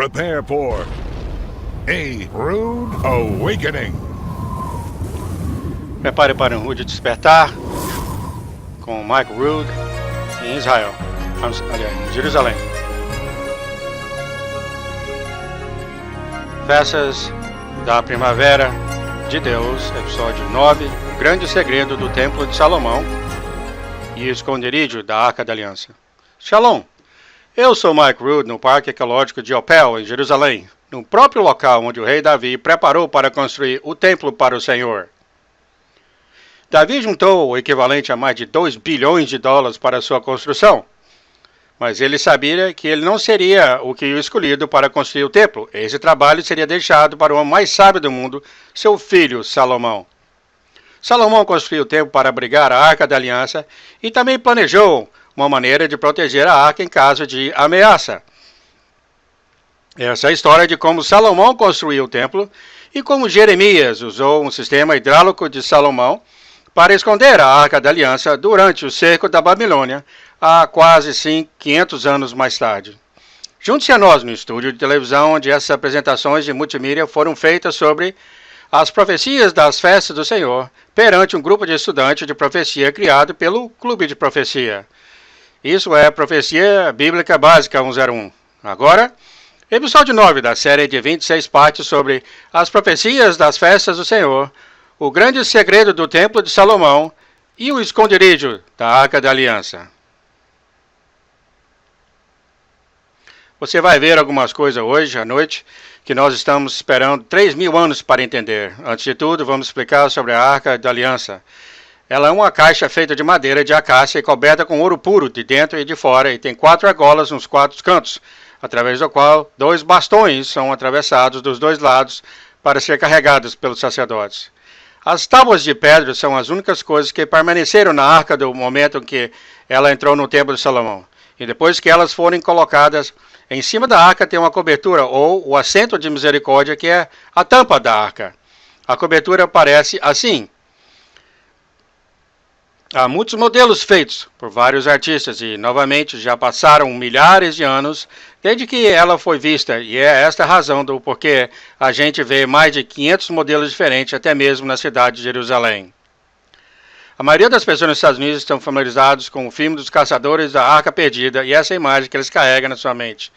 Prepare for a rude awakening. Prepare para um rude despertar com Mike Rood em Israel, aliás, em Jerusalém. Festas da Primavera de Deus, episódio 9, o grande segredo do Templo de Salomão e o esconderijo da Arca da Aliança. Shalom! Eu sou Mike Rood no Parque Ecológico de Opel, em Jerusalém, no próprio local onde o rei Davi preparou para construir o templo para o Senhor. Davi juntou o equivalente a mais de 2 bilhões de dólares para sua construção, mas ele sabia que ele não seria o que o escolhido para construir o templo. Esse trabalho seria deixado para o homem mais sábio do mundo, seu filho Salomão. Salomão construiu o templo para abrigar a Arca da Aliança e também planejou uma maneira de proteger a arca em caso de ameaça. Essa é a história de como Salomão construiu o templo e como Jeremias usou um sistema hidráulico de Salomão para esconder a Arca da Aliança durante o cerco da Babilônia, há quase 500 anos mais tarde. Junte-se a nós no estúdio de televisão onde essas apresentações de multimídia foram feitas sobre as profecias das festas do Senhor perante um grupo de estudantes de profecia criado pelo Clube de Profecia. Isso é Profecia Bíblica Básica 101. Agora, episódio 9 da série de 26 partes sobre as profecias das festas do Senhor, o grande segredo do Templo de Salomão e o esconderijo da Arca da Aliança. Você vai ver algumas coisas hoje à noite que nós estamos esperando 3.000 anos para entender. Antes de tudo, vamos explicar sobre a Arca da Aliança. Ela é uma caixa feita de madeira de acácia e coberta com ouro puro de dentro e de fora e tem 4 argolas nos 4 cantos, através do qual 2 bastões são atravessados dos 2 lados para ser carregados pelos sacerdotes. As tábuas de pedra são as únicas coisas que permaneceram na arca do momento em que ela entrou no Templo de Salomão. E depois que elas forem colocadas, em cima da arca tem uma cobertura ou o assento de misericórdia, que é a tampa da arca. A cobertura parece assim. Há muitos modelos feitos por vários artistas e, novamente, já passaram milhares de anos desde que ela foi vista, e é esta a razão do porquê a gente vê mais de 500 modelos diferentes, até mesmo na cidade de Jerusalém. A maioria das pessoas nos Estados Unidos estão familiarizados com o filme dos caçadores da Arca Perdida e essa imagem que eles carregam na sua mente.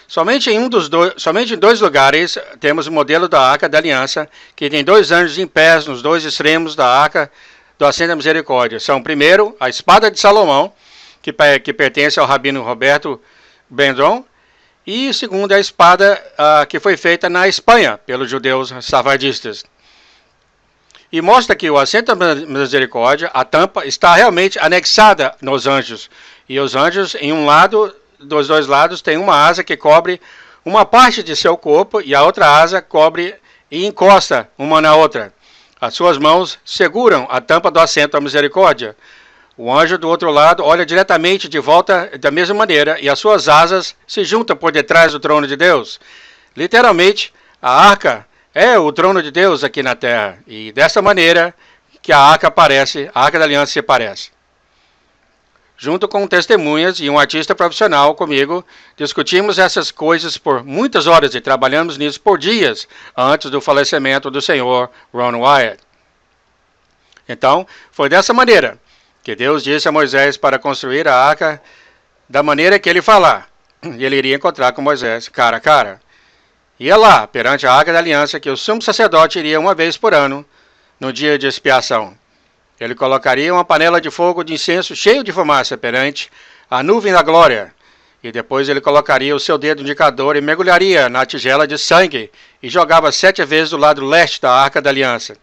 Somente em 2 lugares temos o modelo da Arca da Aliança, que tem 2 anjos em pés nos 2 extremos da Arca do Assento da Misericórdia. São, primeiro, a espada de Salomão, que pertence ao rabino Roberto Bendron, e segundo, a espada que foi feita na Espanha pelos judeus safardistas. E mostra que o Assento da Misericórdia, a tampa, está realmente anexada nos anjos. E os anjos, em um lado, dos 2 lados, tem uma asa que cobre uma parte de seu corpo e a outra asa cobre e encosta uma na outra. As suas mãos seguram a tampa do assento da misericórdia. O anjo do outro lado olha diretamente de volta da mesma maneira e as suas asas se juntam por detrás do trono de Deus. Literalmente, a arca é o trono de Deus aqui na terra. E dessa maneira que a arca da aliança se parece. Junto com testemunhas e um artista profissional comigo, discutimos essas coisas por muitas horas e trabalhamos nisso por dias antes do falecimento do senhor Ron Wyatt. Então, foi dessa maneira que Deus disse a Moisés para construir a arca da maneira que ele falar. E ele iria encontrar com Moisés cara a cara. E é lá, perante a Arca da Aliança, que o sumo sacerdote iria uma vez por ano, no dia de expiação. Ele colocaria uma panela de fogo de incenso cheio de fumaça perante a nuvem da glória. E depois ele colocaria o seu dedo indicador e mergulharia na tigela de sangue e jogava 7 vezes do lado leste da Arca da Aliança.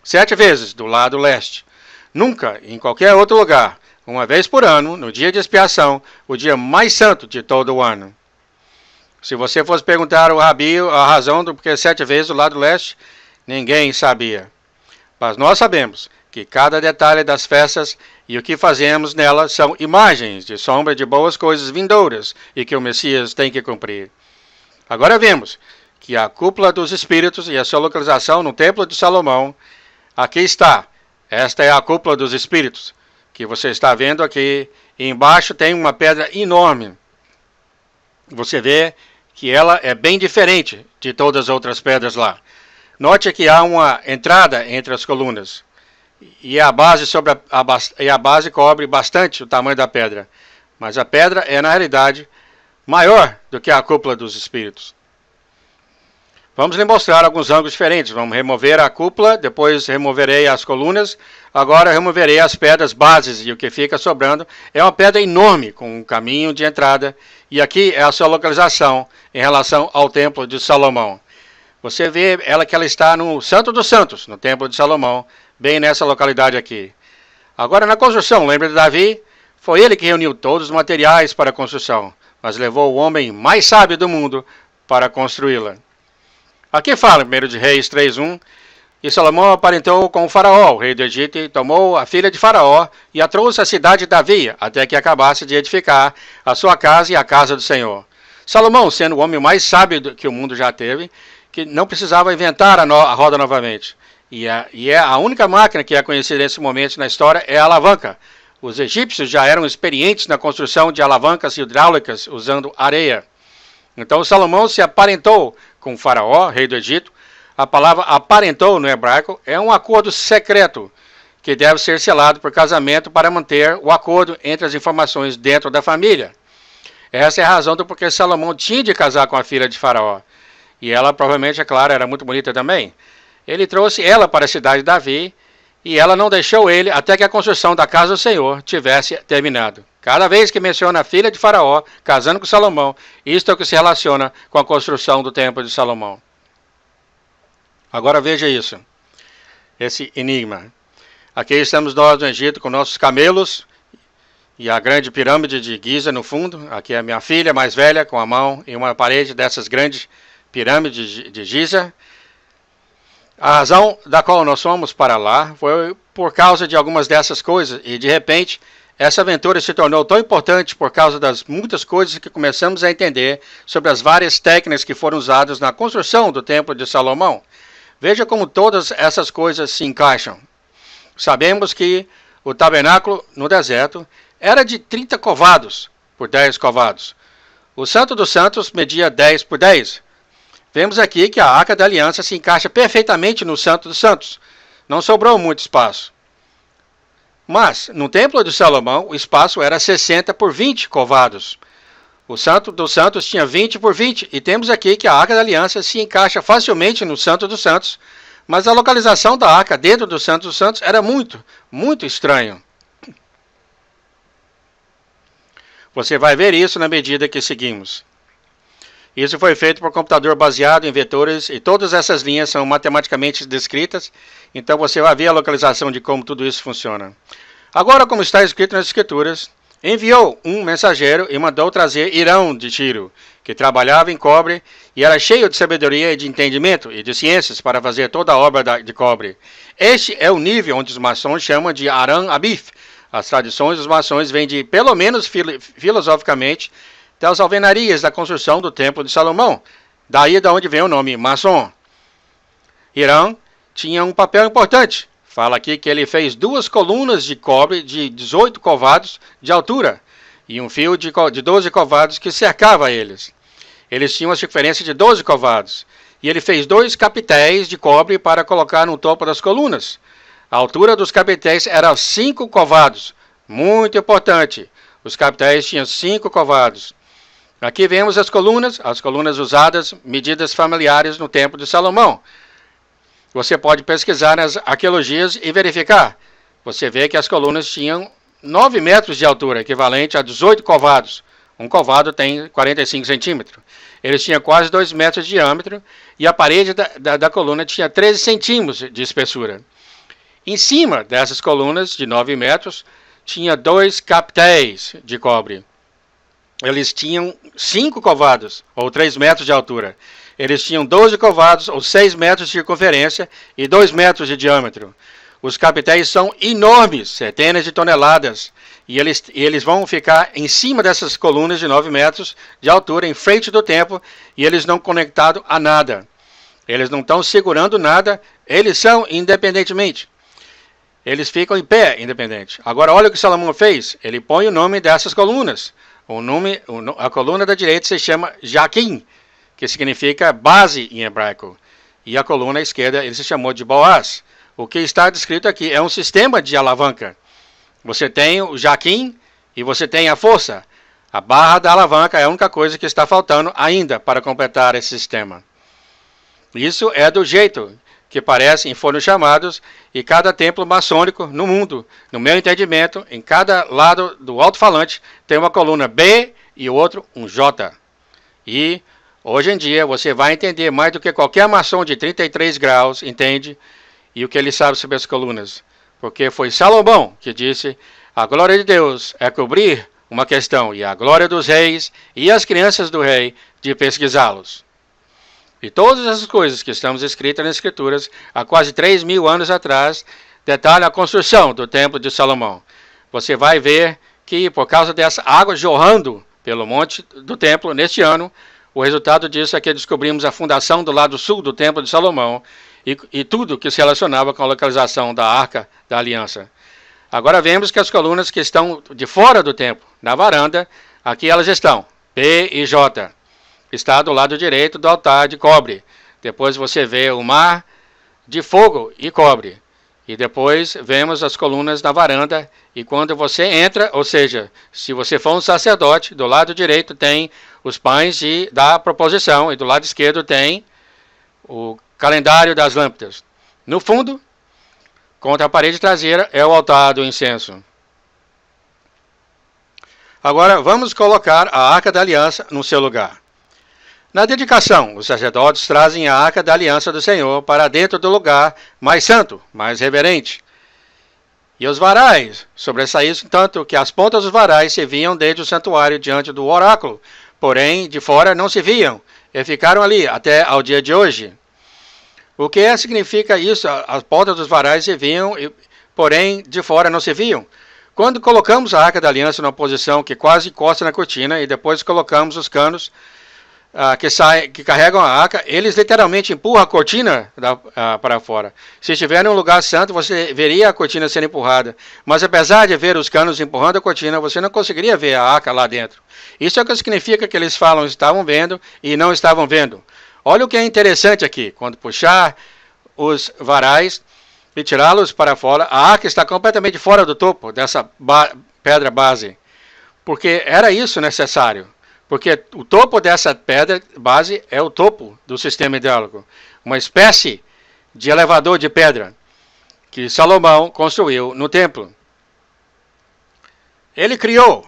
7 vezes do lado leste. Nunca, em qualquer outro lugar, uma vez por ano, no dia de expiação, o dia mais santo de todo o ano. Se você fosse perguntar ao Rabi a razão do porquê 7 vezes do lado leste, ninguém sabia. Mas nós sabemos que cada detalhe das festas e o que fazemos nelas são imagens de sombra de boas coisas vindouras e que o Messias tem que cumprir. Agora vemos que a cúpula dos Espíritos e a sua localização no Templo de Salomão, aqui está. Esta é a cúpula dos Espíritos, que você está vendo aqui. E embaixo tem uma pedra enorme. Você vê que ela é bem diferente de todas as outras pedras lá. Note que há uma entrada entre as colunas e a base cobre bastante o tamanho da pedra. Mas a pedra é, na realidade, maior do que a cúpula dos espíritos. Vamos lhe mostrar alguns ângulos diferentes. Vamos remover a cúpula, depois removerei as colunas, agora removerei as pedras bases e o que fica sobrando é uma pedra enorme com um caminho de entrada e aqui é a sua localização em relação ao Templo de Salomão. Você vê que ela está no Santo dos Santos, no Templo de Salomão, bem nessa localidade aqui. Agora na construção, lembra de Davi? Foi ele que reuniu todos os materiais para a construção, mas levou o homem mais sábio do mundo para construí-la. Aqui fala, 1 de Reis 3:1, e Salomão aparentou com o faraó, o rei do Egito, e tomou a filha de faraó e a trouxe à cidade de Davi, até que acabasse de edificar a sua casa e a casa do Senhor. Salomão, sendo o homem mais sábio que o mundo já teve, que não precisava inventar a roda novamente. E é a única máquina que é conhecida nesse momento na história é a alavanca. Os egípcios já eram experientes na construção de alavancas hidráulicas usando areia. Então Salomão se aparentou com o faraó, rei do Egito. A palavra aparentou no hebraico é um acordo secreto que deve ser selado por casamento para manter o acordo entre as informações dentro da família. Essa é a razão do porquê Salomão tinha de casar com a filha de faraó. E ela provavelmente, é claro, era muito bonita também. Ele trouxe ela para a cidade de Davi e ela não deixou ele até que a construção da casa do Senhor tivesse terminado. Cada vez que menciona a filha de faraó casando com Salomão, isto é o que se relaciona com a construção do templo de Salomão. Agora veja isso, esse enigma. Aqui estamos nós no Egito com nossos camelos e a grande pirâmide de Giza no fundo. Aqui é a minha filha mais velha com a mão em uma parede dessas grandes pirâmides de Giza. A razão da qual nós fomos para lá foi por causa de algumas dessas coisas e de repente essa aventura se tornou tão importante por causa das muitas coisas que começamos a entender sobre as várias técnicas que foram usadas na construção do Templo de Salomão. Veja como todas essas coisas se encaixam. Sabemos que o tabernáculo no deserto era de 30 covados por 10 covados. O Santo dos Santos media 10 por 10. Vemos aqui que a Arca da Aliança se encaixa perfeitamente no Santo dos Santos. Não sobrou muito espaço. Mas, no Templo de Salomão, o espaço era 60 por 20 covados. O Santo dos Santos tinha 20 por 20. E temos aqui que a Arca da Aliança se encaixa facilmente no Santo dos Santos. Mas a localização da Arca dentro do Santo dos Santos era muito, muito estranho. Você vai ver isso na medida que seguimos. Isso foi feito por computador baseado em vetores e todas essas linhas são matematicamente descritas, então você vai ver a localização de como tudo isso funciona. Agora, como está escrito nas Escrituras, enviou um mensageiro e mandou trazer Irão de Tiro, que trabalhava em cobre e era cheio de sabedoria e de entendimento e de ciências para fazer toda a obra de cobre. Este é o nível onde os maçons chamam de Aram Abif. As tradições dos maçons vêm de, pelo menos filosoficamente, das alvenarias da construção do Templo de Salomão. Daí de onde vem o nome maçom. Irão tinha um papel importante. Fala aqui que ele fez 2 colunas de cobre de 18 covados de altura e um fio de 12 covados que cercava eles. Eles tinham uma circunferência de 12 covados. E ele fez 2 capitéis de cobre para colocar no topo das colunas. A altura dos capitéis era 5 covados. Muito importante. Os capitéis tinham 5 covados. Aqui vemos as colunas usadas, medidas familiares no Templo de Salomão. Você pode pesquisar nas arqueologias e verificar. Você vê que as colunas tinham 9 metros de altura, equivalente a 18 covados. Um covado tem 45 centímetros. Eles tinham quase 2 metros de diâmetro e a parede da coluna tinha 13 centímetros de espessura. Em cima dessas colunas de 9 metros, tinha 2 capitéis de cobre. Eles tinham 5 covados, ou 3 metros de altura. Eles tinham 12 covados, ou 6 metros de circunferência e 2 metros de diâmetro. Os capitéis são enormes, centenas de toneladas, e eles vão ficar em cima dessas colunas de 9 metros de altura, em frente do templo, e eles não conectados a nada. Eles não estão segurando nada, eles são independentemente. Eles ficam em pé, independente. Agora, olha o que Salomão fez. Ele põe o nome dessas colunas. A coluna da direita se chama Jaquim. que significa base em hebraico. E a coluna esquerda ele se chamou de Boaz. O que está descrito aqui é um sistema de alavanca. Você tem o jaquim e você tem a força. A barra da alavanca é a única coisa que está faltando ainda para completar esse sistema. Isso é do jeito que parecem e foram chamados, e cada templo maçônico no mundo, no meu entendimento, em cada lado do alto-falante tem uma coluna B e o outro um J. E hoje em dia você vai entender mais do que qualquer maçom de 33 graus entende e o que ele sabe sobre as colunas. Porque foi Salomão que disse: a glória de Deus é cobrir uma questão e a glória dos reis e as crianças do rei de pesquisá-los. E todas essas coisas que estamos escritas nas Escrituras há quase 3.000 anos atrás detalham a construção do Templo de Salomão. Você vai ver que por causa dessa água jorrando pelo monte do templo neste ano, o resultado disso é que descobrimos a fundação do lado sul do Templo de Salomão e tudo que se relacionava com a localização da Arca da Aliança. Agora vemos que as colunas que estão de fora do templo, na varanda, aqui elas estão, P e J. Está do lado direito do altar de cobre. Depois você vê o mar de fogo e cobre. E depois vemos as colunas na varanda. E quando você entra, ou seja, se você for um sacerdote, do lado direito tem os pães da proposição. E do lado esquerdo tem o calendário das lâmpadas. No fundo, contra a parede traseira, é o altar do incenso. Agora vamos colocar a Arca da Aliança no seu lugar. Na dedicação, os sacerdotes trazem a Arca da Aliança do Senhor para dentro do lugar mais santo, mais reverente. E os varais sobressaíam tanto que as pontas dos varais se viam desde o santuário diante do oráculo, porém de fora não se viam, e ficaram ali até ao dia de hoje. O que significa isso? As pontas dos varais se viam, porém de fora não se viam. Quando colocamos a Arca da Aliança numa posição que quase encosta na cortina e depois colocamos os canos que carregam a arca, eles literalmente empurram a cortina para fora. Se estiver em um lugar santo, você veria a cortina sendo empurrada. Mas apesar de ver os canos empurrando a cortina, você não conseguiria ver a arca lá dentro. Isso é o que significa que eles falam estavam vendo e não estavam vendo. Olha o que é interessante aqui. Quando puxar os varais e tirá-los para fora, a arca está completamente fora do topo dessa pedra base. Porque era isso necessário. Porque o topo dessa pedra base é o topo do sistema hidráulico. Uma espécie de elevador de pedra que Salomão construiu no templo. Ele criou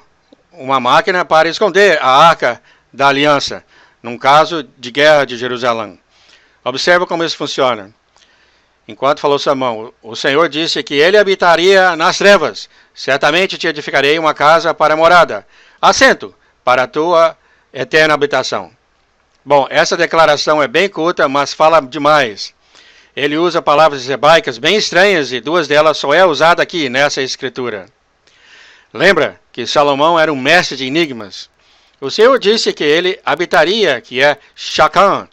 uma máquina para esconder a Arca da Aliança, num caso de guerra de Jerusalém. Observa como isso funciona. Enquanto falou Salomão, o Senhor disse que ele habitaria nas trevas. Certamente te edificarei uma casa para morada, assento para a tua eterna habitação. Bom, essa declaração é bem curta, mas fala demais. Ele usa palavras hebraicas bem estranhas e duas delas só é usada aqui nessa escritura. Lembra que Salomão era um mestre de enigmas. O Senhor disse que ele habitaria, que é Shakan,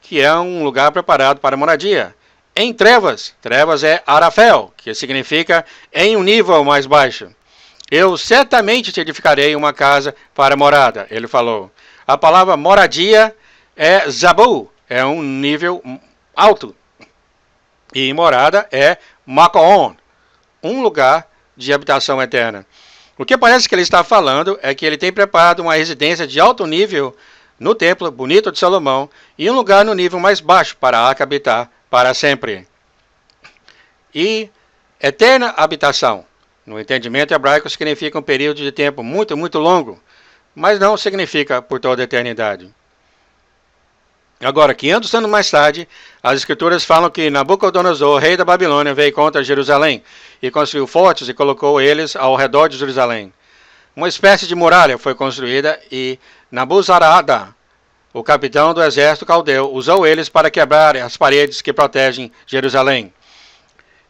que é um lugar preparado para moradia. Em trevas, trevas é Arafel, que significa em um nível mais baixo. Eu certamente te edificarei uma casa para morada, ele falou. A palavra moradia é Zabu, é um nível alto. E morada é Makoon, um lugar de habitação eterna. O que parece que ele está falando é que ele tem preparado uma residência de alto nível no templo bonito de Salomão e um lugar no nível mais baixo para a arca habitar para sempre. E eterna habitação, no entendimento hebraico, significa um período de tempo muito, muito longo, mas não significa por toda a eternidade. Agora, 500 anos mais tarde, as escrituras falam que Nabucodonosor, rei da Babilônia, veio contra Jerusalém e construiu fortes e colocou eles ao redor de Jerusalém. Uma espécie de muralha foi construída e Nabuzaradan, o capitão do exército caldeu, usou eles para quebrar as paredes que protegem Jerusalém.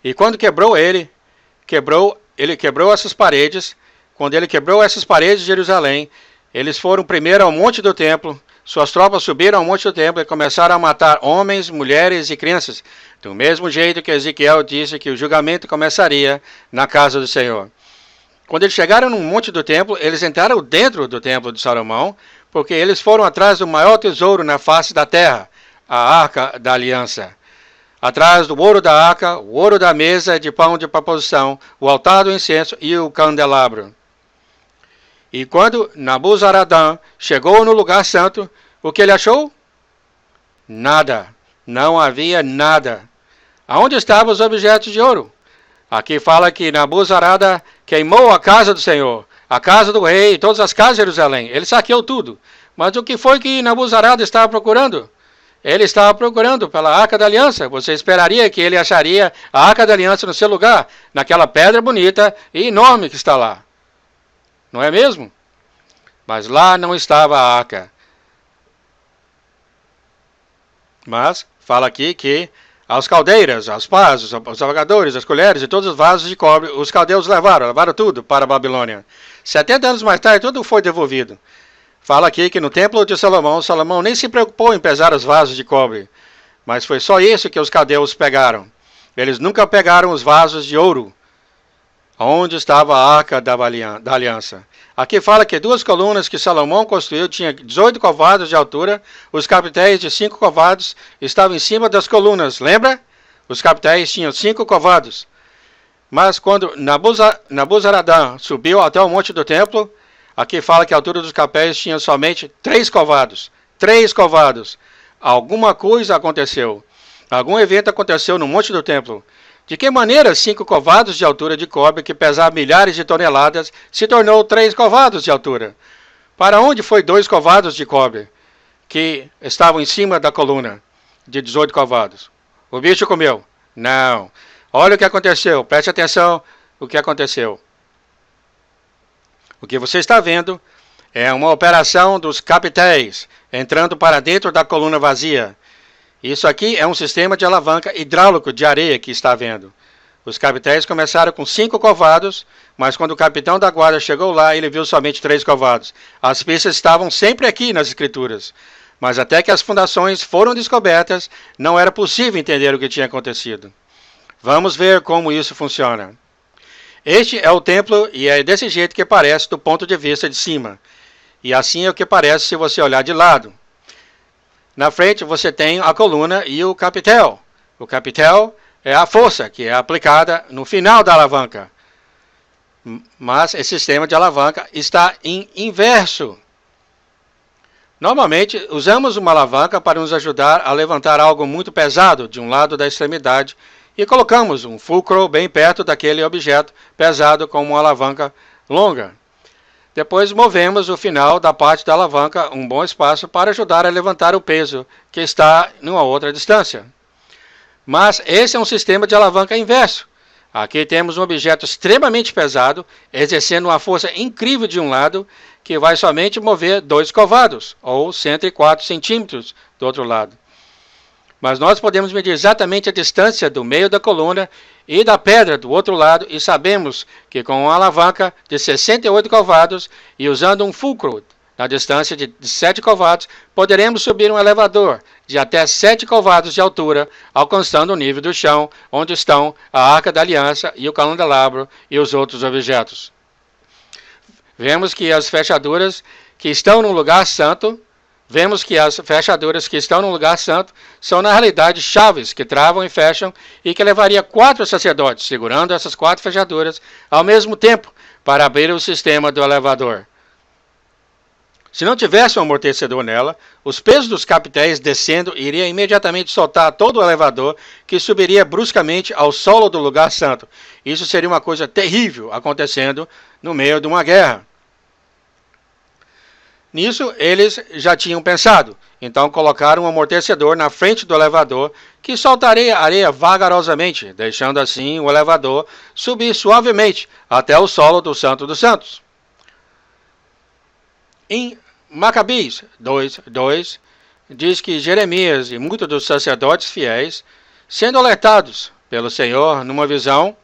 E quando ele quebrou essas paredes. Quando ele quebrou essas paredes de Jerusalém, eles foram primeiro ao monte do templo. Suas tropas subiram ao monte do templo e começaram a matar homens, mulheres e crianças, do mesmo jeito que Ezequiel disse que o julgamento começaria na casa do Senhor. Quando eles chegaram no monte do templo, eles entraram dentro do templo de Salomão, porque eles foram atrás do maior tesouro na face da terra, a arca da aliança. Atrás do ouro da arca, o ouro da mesa de pão de proposição, o altar do incenso e o candelabro. E quando Nabuzaradã chegou no lugar santo, o que ele achou? Nada. Não havia nada. Aonde estavam os objetos de ouro? Aqui fala que Nabuzaradã queimou a casa do Senhor, a casa do rei e todas as casas de Jerusalém. Ele saqueou tudo. Mas o que foi que Nabuzaradã estava procurando? Ele estava procurando pela Arca da Aliança. Você esperaria que ele acharia a Arca da Aliança no seu lugar, naquela pedra bonita e enorme que está lá. Não é mesmo? Mas lá não estava a Arca. Mas fala aqui que aos caldeiras, aos pás, aos avogadores, as colheres e todos os vasos de cobre, os caldeus levaram tudo para a Babilônia. 70 anos mais tarde, tudo foi devolvido. Fala aqui que no templo de Salomão, Salomão nem se preocupou em pesar os vasos de cobre. Mas foi só isso que os caldeus pegaram. Eles nunca pegaram os vasos de ouro. Onde estava a arca da aliança? Aqui fala que 2 colunas que Salomão construiu tinham 18 covados de altura. Os capitéis de 5 covados estavam em cima das colunas. Lembra? Os capitéis tinham 5 covados. Mas quando Nabuzaradã subiu até o monte do templo, aqui fala que a altura dos capitéis tinha somente 3 covados. 3 covados. Alguma coisa aconteceu. Algum evento aconteceu no monte do templo. De que maneira 5 covados de altura de cobre, que pesava milhares de toneladas, se tornou 3 covados de altura? Para onde foi 2 covados de cobre, que estavam em cima da coluna, de 18 covados? O bicho comeu? Não. Olha o que aconteceu, preste atenção o que aconteceu. O que você está vendo é uma operação dos capitéis, entrando para dentro da coluna vazia. Isso aqui é um sistema de alavanca hidráulico de areia que está vendo. Os capitéis começaram com 5 covados, mas quando o capitão da guarda chegou lá, ele viu somente 3 covados. As pistas estavam sempre aqui nas escrituras, mas até que as fundações foram descobertas, não era possível entender o que tinha acontecido. Vamos ver como isso funciona. Este é o templo e é desse jeito que parece do ponto de vista de cima. E assim é o que parece se você olhar de lado. Na frente você tem a coluna e o capitel. O capitel é a força que é aplicada no final da alavanca. Mas esse sistema de alavanca está em inverso. Normalmente usamos uma alavanca para nos ajudar a levantar algo muito pesado de um lado da extremidade e colocamos um fulcro bem perto daquele objeto pesado com uma alavanca longa. Depois movemos o final da parte da alavanca um bom espaço para ajudar a levantar o peso que está numa outra distância. Mas esse é um sistema de alavanca inverso. Aqui temos um objeto extremamente pesado, exercendo uma força incrível de um lado, que vai somente mover 2 covados, ou 104 centímetros do outro lado. Mas nós podemos medir exatamente a distância do meio da coluna e da pedra do outro lado e sabemos que com uma alavanca de 68 covados e usando um fulcro na distância de 7 covados, poderemos subir um elevador de até 7 covados de altura, alcançando o nível do chão, onde estão a Arca da Aliança e o candelabro e os outros objetos. Vemos que as fechaduras que estão no lugar santo são na realidade chaves que travam e fecham e que levaria 4 sacerdotes segurando essas 4 fechaduras ao mesmo tempo para abrir o sistema do elevador. Se não tivesse um amortecedor nela, os pesos dos capitéis descendo iriam imediatamente soltar todo o elevador, que subiria bruscamente ao solo do lugar santo. Isso seria uma coisa terrível acontecendo no meio de uma guerra. Nisso eles já tinham pensado, então colocaram um amortecedor na frente do elevador que soltaria areia vagarosamente, deixando assim o elevador subir suavemente até o solo do Santo dos Santos. Em Macabéus 2:2 diz que Jeremias e muitos dos sacerdotes fiéis, sendo alertados pelo Senhor numa visão.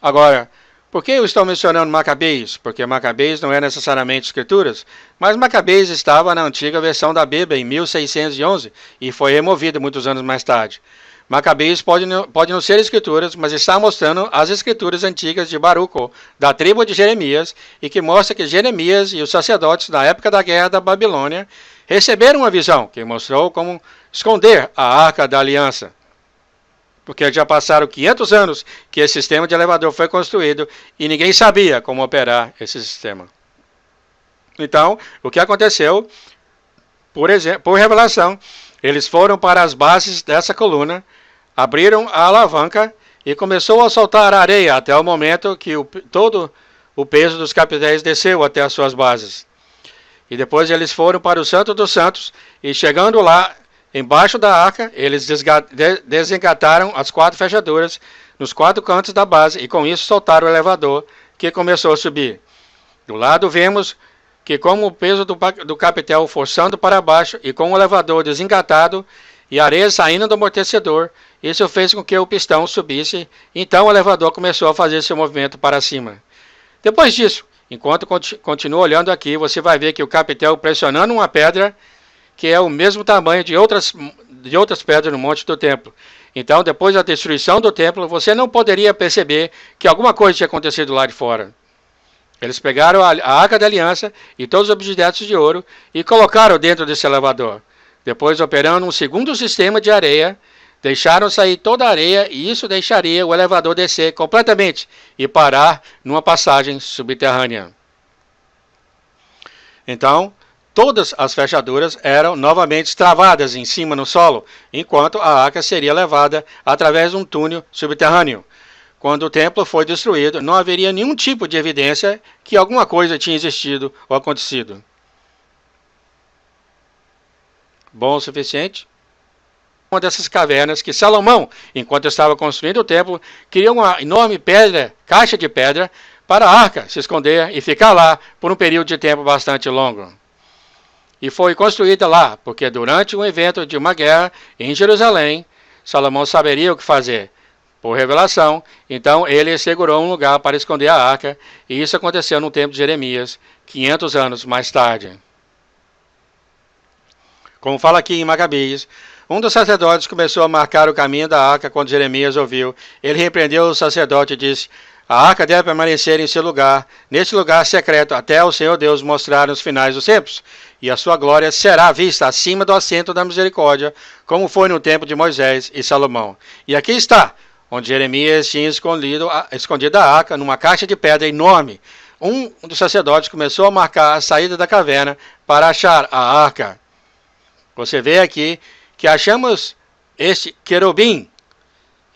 Agora, por que eu estou mencionando Macabéus? Porque Macabéus não é necessariamente escrituras, mas Macabéus estava na antiga versão da Bíblia em 1611 e foi removido muitos anos mais tarde. Macabeios pode não ser escrituras, mas está mostrando as escrituras antigas de Baruco, da tribo de Jeremias, e que mostra que Jeremias e os sacerdotes na época da guerra da Babilônia receberam uma visão que mostrou como esconder a Arca da Aliança. Porque já passaram 500 anos que esse sistema de elevador foi construído e ninguém sabia como operar esse sistema. Então, o que aconteceu, por revelação, eles foram para as bases dessa coluna, abriram a alavanca e começou a soltar areia até o momento que todo o peso dos capitéis desceu até as suas bases. E depois eles foram para o Santo dos Santos e chegando lá, embaixo da arca, eles desengataram as 4 fechaduras nos 4 cantos da base e com isso soltaram o elevador que começou a subir. Do lado vemos que com o peso do capitel forçando para baixo e com o elevador desengatado e areia saindo do amortecedor, isso fez com que o pistão subisse, então o elevador começou a fazer seu movimento para cima. Depois disso, enquanto continua olhando aqui, você vai ver que o capitel pressionando uma pedra que é o mesmo tamanho de outras pedras no monte do templo. Então, depois da destruição do templo, você não poderia perceber que alguma coisa tinha acontecido lá de fora. Eles pegaram a Arca da Aliança e todos os objetos de ouro e colocaram dentro desse elevador. Depois, operando um segundo sistema de areia, deixaram sair toda a areia e isso deixaria o elevador descer completamente e parar numa passagem subterrânea. Então, todas as fechaduras eram novamente travadas em cima no solo, enquanto a arca seria levada através de um túnel subterrâneo. Quando o templo foi destruído, não haveria nenhum tipo de evidência que alguma coisa tinha existido ou acontecido. Bom o suficiente? Uma dessas cavernas que Salomão, enquanto estava construindo o templo, criou uma enorme caixa de pedra, para a arca se esconder e ficar lá por um período de tempo bastante longo. E foi construída lá, porque durante um evento de uma guerra em Jerusalém, Salomão saberia o que fazer. Por revelação, então ele segurou um lugar para esconder a arca, e isso aconteceu no tempo de Jeremias, 500 anos mais tarde. Como fala aqui em Macabeios, um dos sacerdotes começou a marcar o caminho da arca quando Jeremias ouviu. Ele repreendeu o sacerdote e disse: a arca deve permanecer em seu lugar, nesse lugar secreto, até o Senhor Deus mostrar nos finais dos tempos, e a sua glória será vista acima do assento da misericórdia, como foi no tempo de Moisés e Salomão. E aqui está, onde Jeremias tinha escondido a arca numa caixa de pedra enorme. Um dos sacerdotes começou a marcar a saída da caverna para achar a arca. Você vê aqui que achamos este querubim.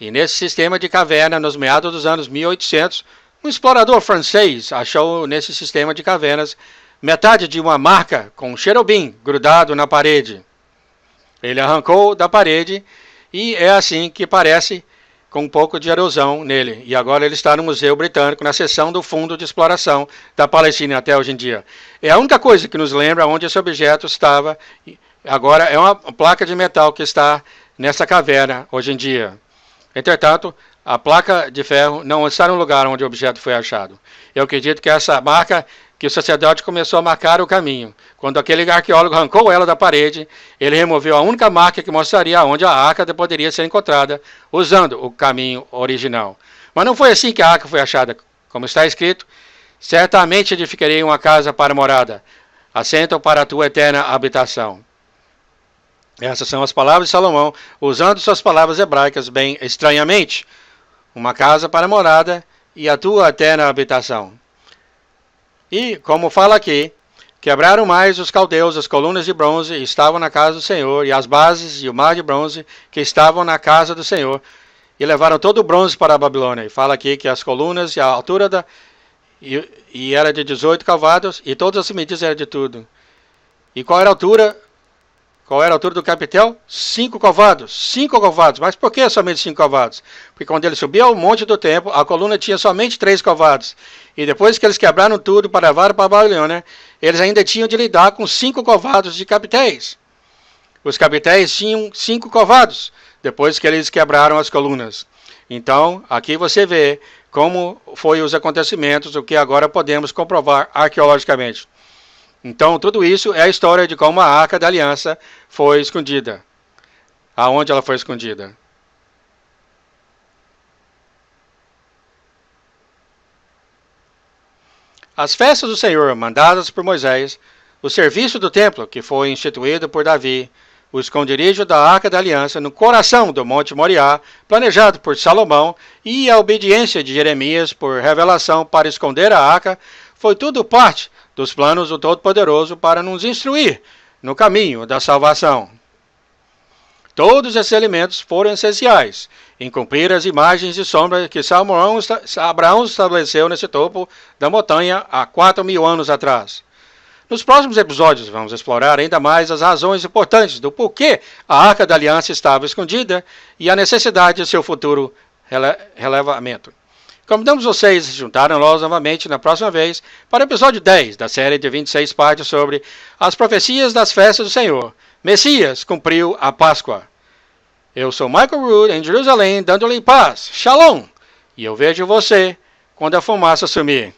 E nesse sistema de caverna, nos meados dos anos 1800, um explorador francês achou nesse sistema de cavernas metade de uma marca com um querubim grudado na parede. Ele arrancou da parede e é assim que parece, com um pouco de erosão nele. E agora ele está no Museu Britânico, na seção do Fundo de Exploração da Palestina até hoje em dia. É a única coisa que nos lembra onde esse objeto estava. Agora é uma placa de metal que está nessa caverna hoje em dia. Entretanto, a placa de ferro não está no lugar onde o objeto foi achado. Eu acredito que essa marca que o sacerdote começou a marcar o caminho. Quando aquele arqueólogo arrancou ela da parede, ele removeu a única marca que mostraria onde a arca poderia ser encontrada, usando o caminho original. Mas não foi assim que a arca foi achada. Como está escrito, certamente edificarei uma casa para morada, assento para a tua eterna habitação. Essas são as palavras de Salomão, usando suas palavras hebraicas bem estranhamente. Uma casa para morada e a tua eterna habitação. E, como fala aqui, quebraram mais os caldeus as colunas de bronze e estavam na casa do Senhor, e as bases e o mar de bronze que estavam na casa do Senhor, e levaram todo o bronze para a Babilônia. E fala aqui que as colunas e a altura e era de 18 cavados, e todas as medidas eram de tudo. E qual era a altura? Qual era a altura do capitel? 5 covados. 5 covados. Mas por que somente 5 covados? Porque quando ele subiu ao monte do templo, a coluna tinha somente 3 covados. E depois que eles quebraram tudo para levar para a Babilônia, eles ainda tinham de lidar com 5 covados de capitéis. Os capitéis tinham 5 covados, depois que eles quebraram as colunas. Então, aqui você vê como foi os acontecimentos, o que agora podemos comprovar arqueologicamente. Então, tudo isso é a história de como a Arca da Aliança foi escondida. Aonde ela foi escondida. As festas do Senhor mandadas por Moisés, o serviço do templo que foi instituído por Davi, o esconderijo da Arca da Aliança no coração do Monte Moriá, planejado por Salomão, e a obediência de Jeremias por revelação para esconder a arca, foi tudo parte dos planos do Todo-Poderoso para nos instruir no caminho da salvação. Todos esses elementos foram essenciais em cumprir as imagens de sombra que Abraão estabeleceu nesse topo da montanha há 4.000 anos atrás. Nos próximos episódios vamos explorar ainda mais as razões importantes do porquê a Arca da Aliança estava escondida e a necessidade de seu futuro relevamento. Convidamos vocês a se juntarem novamente na próxima vez para o episódio 10 da série de 26 partes sobre as profecias das festas do Senhor. Messias cumpriu a Páscoa. Eu sou Michael Rood, em Jerusalém, dando-lhe paz. Shalom! E eu vejo você quando a fumaça sumir.